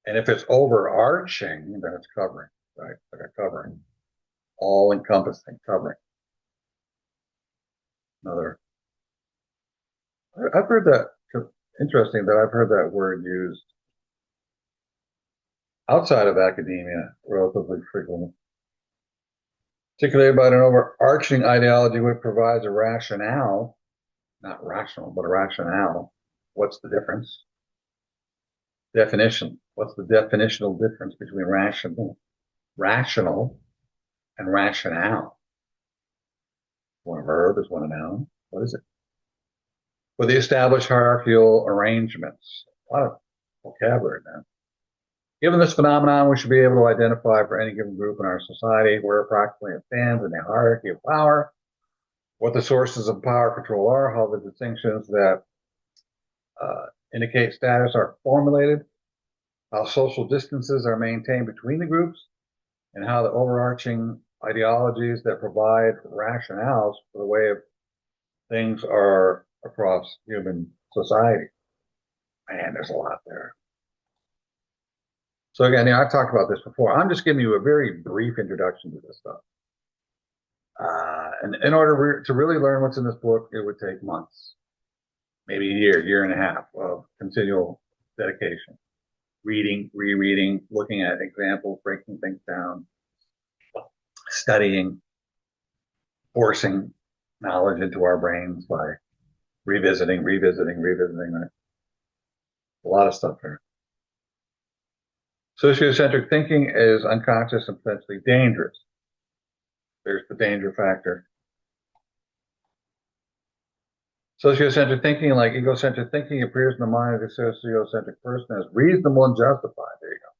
And if it's overarching, then it's covering, right? Like a covering, all encompassing covering. I've heard that, interesting that I've heard that word used outside of academia relatively frequently. Particularly about an overarching ideology which provides a rationale, not rational, but a rationale. What's the difference? Definition. What's the definitional difference between rational and rationale? One a verb, is one a noun? What is it? With the established hierarchical arrangements. A lot of vocabulary now. Given this phenomenon, we should be able to identify for any given group in our society where approximately it stands in the hierarchy of power, what the sources of power control are, how the distinctions that indicate status are formulated, how social distances are maintained between the groups, and how the overarching ideologies that provide rationales for the way of things are across human society. Man, there's a lot there. So again, I've talked about this before. I'm just giving you a very brief introduction to this stuff. And in order to really learn what's in this book, it would take months, maybe a year and a half of continual dedication. Reading, rereading, looking at examples, breaking things down, studying, forcing knowledge into our brains by revisiting, right? A lot of stuff here. Sociocentric thinking is unconscious and potentially dangerous. There's the danger factor. Sociocentric thinking, like egocentric thinking, appears in the mind of the sociocentric person as reasonable and justified. There you go.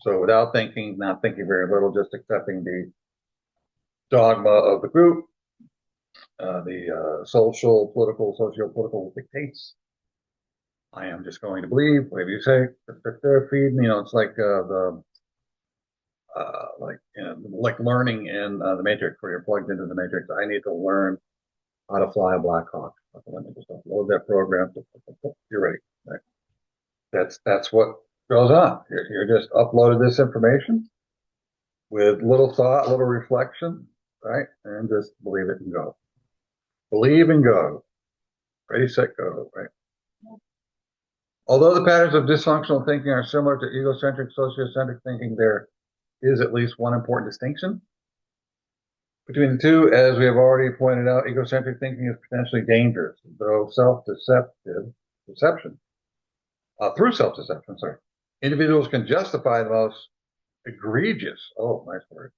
So without thinking, not thinking very little, just accepting the dogma of the group, the social, political, socio-political dictates. I am just going to believe, whatever you say, feed me. It's like like learning in the Matrix, where you're plugged into the Matrix. I need to learn how to fly a Black Hawk. Let me just upload that program. You're ready. Right? That's what goes on. You're just uploaded this information with little thought, little reflection, right? And just believe it and go. Believe and go. Ready, set, go, right? Although the patterns of dysfunctional thinking are similar to egocentric, sociocentric thinking, there is at least one important distinction between the two. As we have already pointed out, egocentric thinking is potentially dangerous, though deception, through self-deception, sorry, individuals can justify the most egregious, oh, nice word,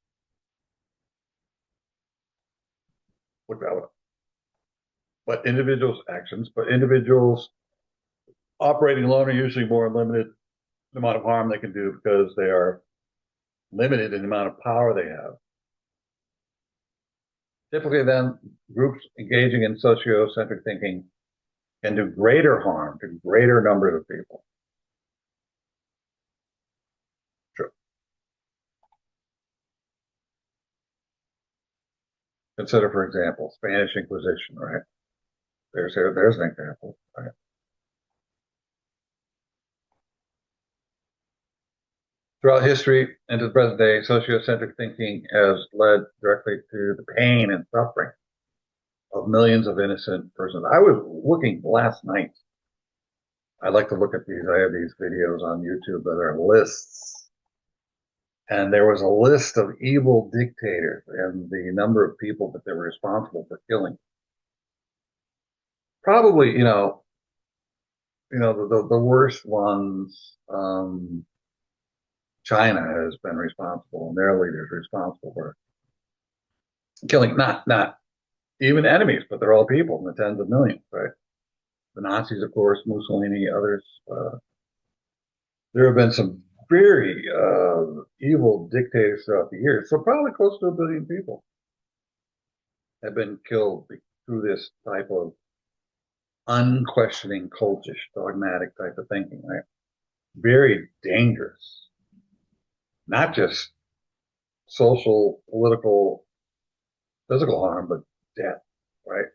look that up, but individuals operating alone are usually more limited the amount of harm they can do because they are limited in the amount of power they have. Typically, then, groups engaging in sociocentric thinking can do greater harm to greater numbers of people. True. Consider, for example, Spanish Inquisition, right? There's an example, right? Throughout history and to the present day, sociocentric thinking has led directly to the pain and suffering of millions of innocent persons. I was looking last night. I like to look at these. I have these videos on YouTube that are lists. And there was a list of evil dictators and the number of people that they were responsible for killing. Probably, the worst ones, China has been responsible, and their leaders responsible for killing not even enemies, but they're all people in the tens of millions, right? The Nazis, of course, Mussolini, others. There have been some very evil dictators throughout the years. So probably close to 1 billion people have been killed through this type of unquestioning, cultish, dogmatic type of thinking, right? Very dangerous. Not just social, political, physical harm, but death, right?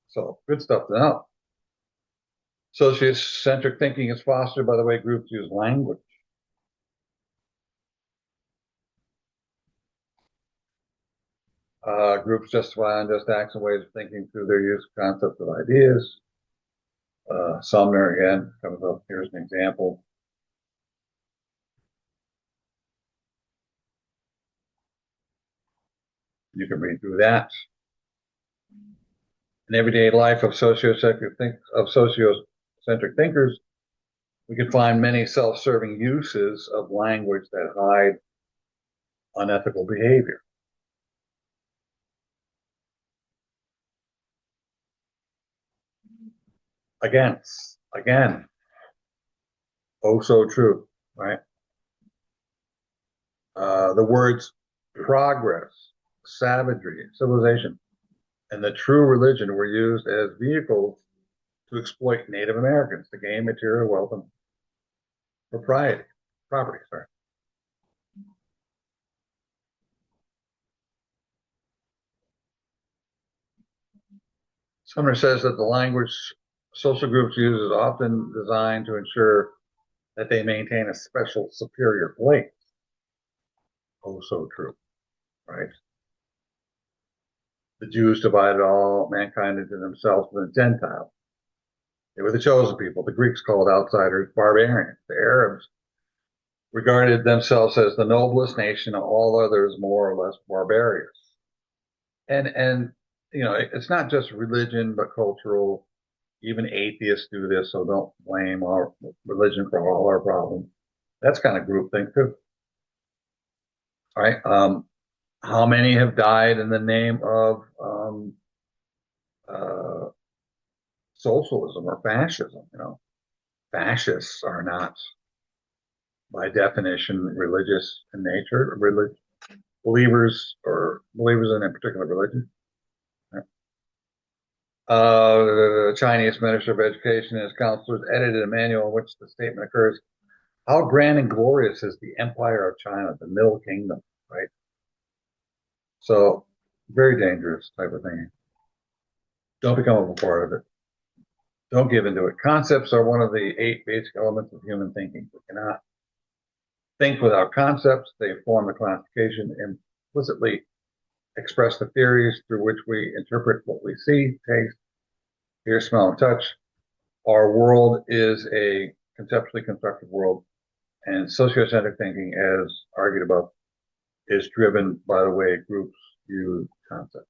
So good stuff to know. Sociocentric thinking is fostered by the way groups use language. Groups justify unjust acts and ways of thinking through their use of concepts of ideas. Sumner, again, comes up. Here's an example. You can read through that. In everyday life of sociocentric thinkers, we can find many self-serving uses of language that hide unethical behavior. Again, oh so true, right? The words progress, savagery, civilization, and the true religion were used as vehicles to exploit Native Americans to gain material wealth and property. Sorry. Sumner says that the language social groups use is often designed to ensure that they maintain a special superior place. Oh, so true, right? The Jews divided all mankind into themselves and the Gentiles. They were the chosen people. The Greeks called outsiders barbarians. The Arabs regarded themselves as the noblest nation, all others more or less barbarous. And it's not just religion, but cultural Even atheists do this, so don't blame our religion for all our problems. That's kind of groupthink too. All right. How many have died in the name of uh, socialism or fascism? Fascists are not, by definition, religious in nature. Believers in a particular religion. The Chinese Minister of Education and his counselors edited a manual in which the statement occurs: "How grand and glorious is the Empire of China, the Middle Kingdom," right? So, very dangerous type of thing. Don't become a part of it. Don't give into it. Concepts are one of the 8 basic elements of human thinking. We cannot think without concepts. They form the classification, implicitly express the theories through which we interpret what we see, taste, hear, smell, and touch. Our world is a conceptually constructed world, and sociocentric thinking, as argued above, is driven by the way groups use concepts.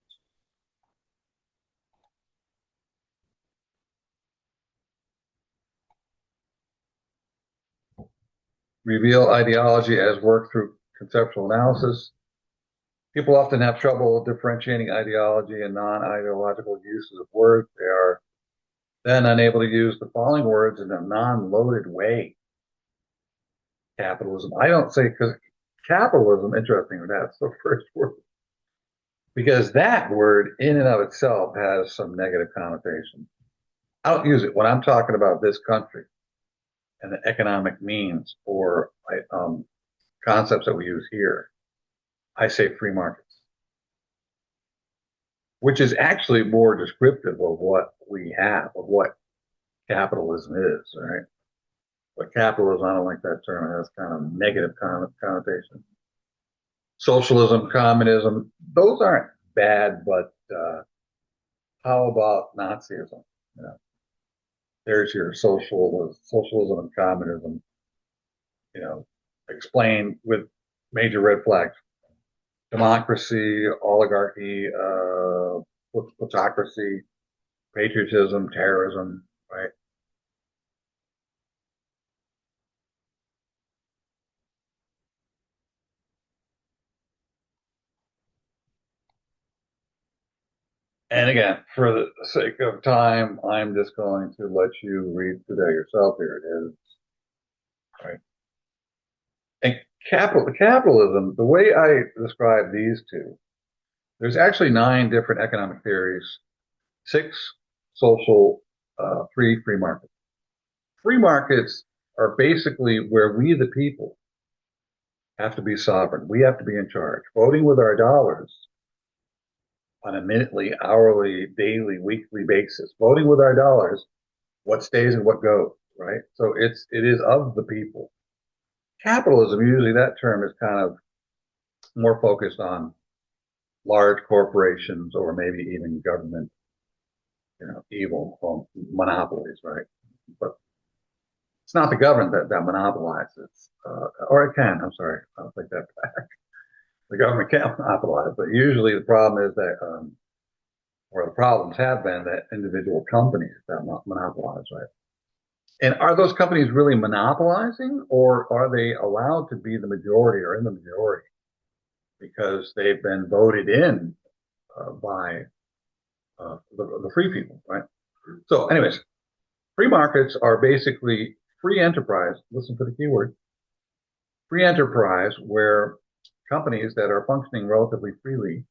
Reveal ideology as work through conceptual analysis. People often have trouble differentiating ideology and non-ideological uses of words. They are then unable to use the following words in a non-loaded way. Capitalism. I don't say, because capitalism, interesting, that's the first word. Because that word in and of itself has some negative connotation. I don't use it when I'm talking about this country and the economic means or concepts that we use here. I say free markets, which is actually more descriptive of what we have, of what capitalism is, right? But capitalism, I don't like that term. It has kind of negative connotation. Socialism, communism, those aren't bad, but how about Nazism? You know, there's your socialism and communism, explained with major red flags. Democracy, oligarchy, plutocracy, patriotism, terrorism, right? And again, for the sake of time, I'm just going to let you read today yourself. Here it is. Right. And capitalism, the way I describe these two, there's actually 9 different economic theories, 6 social, 3 free markets. Free markets are basically where we, the people, have to be sovereign. We have to be in charge, voting with our dollars on a minutely, hourly, daily, weekly basis, voting with our dollars what stays and what goes, right? So it is of the people. Capitalism, usually that term is kind of more focused on large corporations or maybe even government, evil monopolies, right? But it's not the government that monopolizes, or it can. I'm sorry, I'll take that back. The government can't monopolize, but usually the problem is that, or the problems have been that individual companies that monopolize, right? And are those companies really monopolizing, or are they allowed to be the majority or in the majority because they've been voted in by the free people, right? So, anyways, free markets are basically free enterprise. Listen to the keyword: free enterprise, where companies that are functioning relatively freely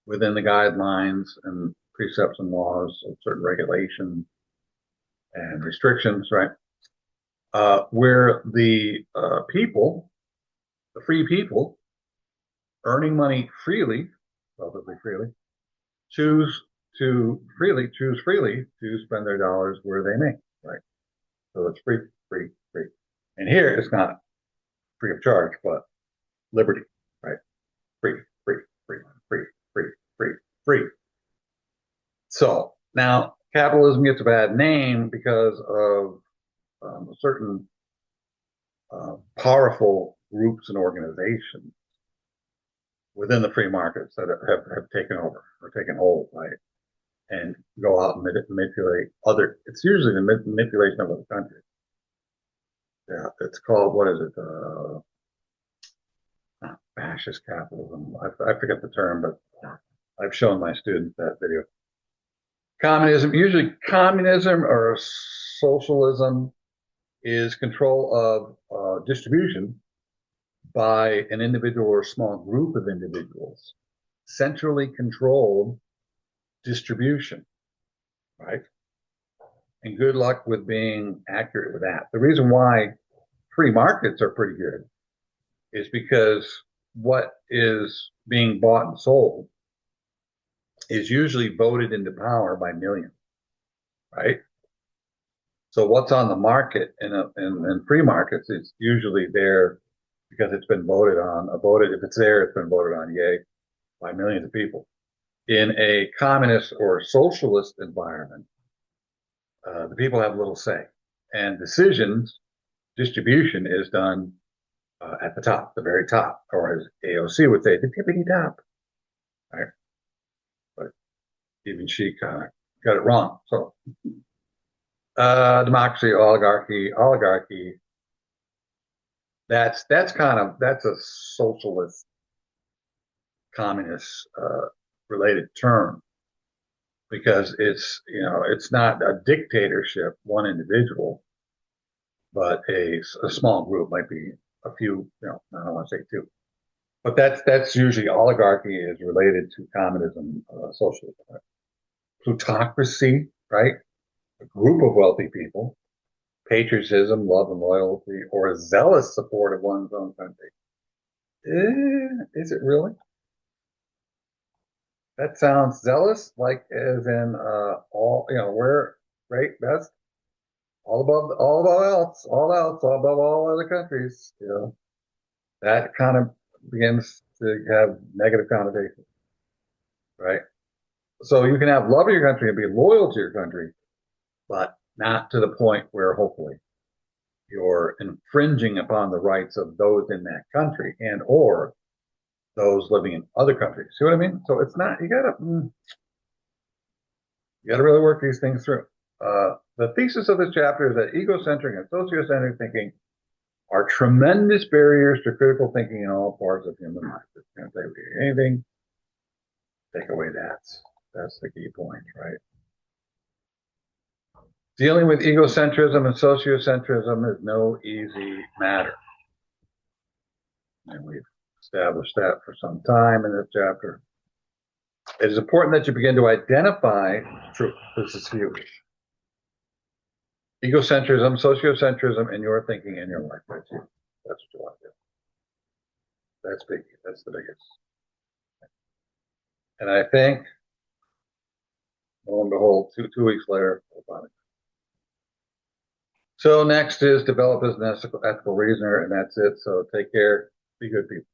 within the guidelines and precepts and laws of certain regulations and restrictions, right? Where the people, the free people, earning money freely, relatively freely, choose choose freely to spend their dollars where they may, right? So it's free, free, free. And here it's not free of charge, but liberty, right? Free, free, free, free, free, free, free. So now capitalism gets a bad name because of certain powerful groups and organizations within the free markets that have taken over or taken hold, right? and go out and manipulate other. It's usually the manipulation of other countries. Yeah, it's called, what is it? Not fascist capitalism. I forget the term, but I've shown my students that video. Communism, usually communism or socialism, is control of distribution by an individual or a small group of individuals, centrally controlled distribution, right? And good luck with being accurate with that. The reason why free markets are pretty good is because what is being bought and sold is usually voted into power by millions, right? So what's on the market in free markets is usually there because it's been voted on. If it's there, it's been voted on, yay, by millions of people. In a communist or socialist environment, the people have little say, and distribution is done at the top, the very top, or as AOC would say, the tippity top. Right? But even she kind of got it wrong. So democracy, oligarchy. That's a socialist, communist related term because it's not a dictatorship, one individual, but a small group, might be a few. I don't want to say two, but that's usually oligarchy is related to communism, socialism, right? Plutocracy, right? A group of wealthy people, patriotism, love and loyalty, or a zealous support of one's own country. Is it really? That sounds zealous, like as in all we're great, best, all above else, all above all other countries. That kind of begins to have negative connotations, right? So you can have love of your country and be loyal to your country, but not to the point where hopefully you're infringing upon the rights of those in that country and or those living in other countries. See what I mean? So it's not, you gotta really work these things through. The thesis of this chapter is that egocentric and sociocentric thinking are tremendous barriers to critical thinking in all parts of human life. It's going to say anything, take away that. That's the key point, right? Dealing with egocentrism and sociocentrism is no easy matter. And we've established that for some time in this chapter. It is important that you begin to identify truth. This is huge. Egocentrism, sociocentrism in your thinking in your life. That's you. That's what you want to do. That's big. That's the biggest. And I think, lo and behold, two weeks later, we'll find it. So next is develop as an ethical reasoner, and that's it. So take care. Be good people.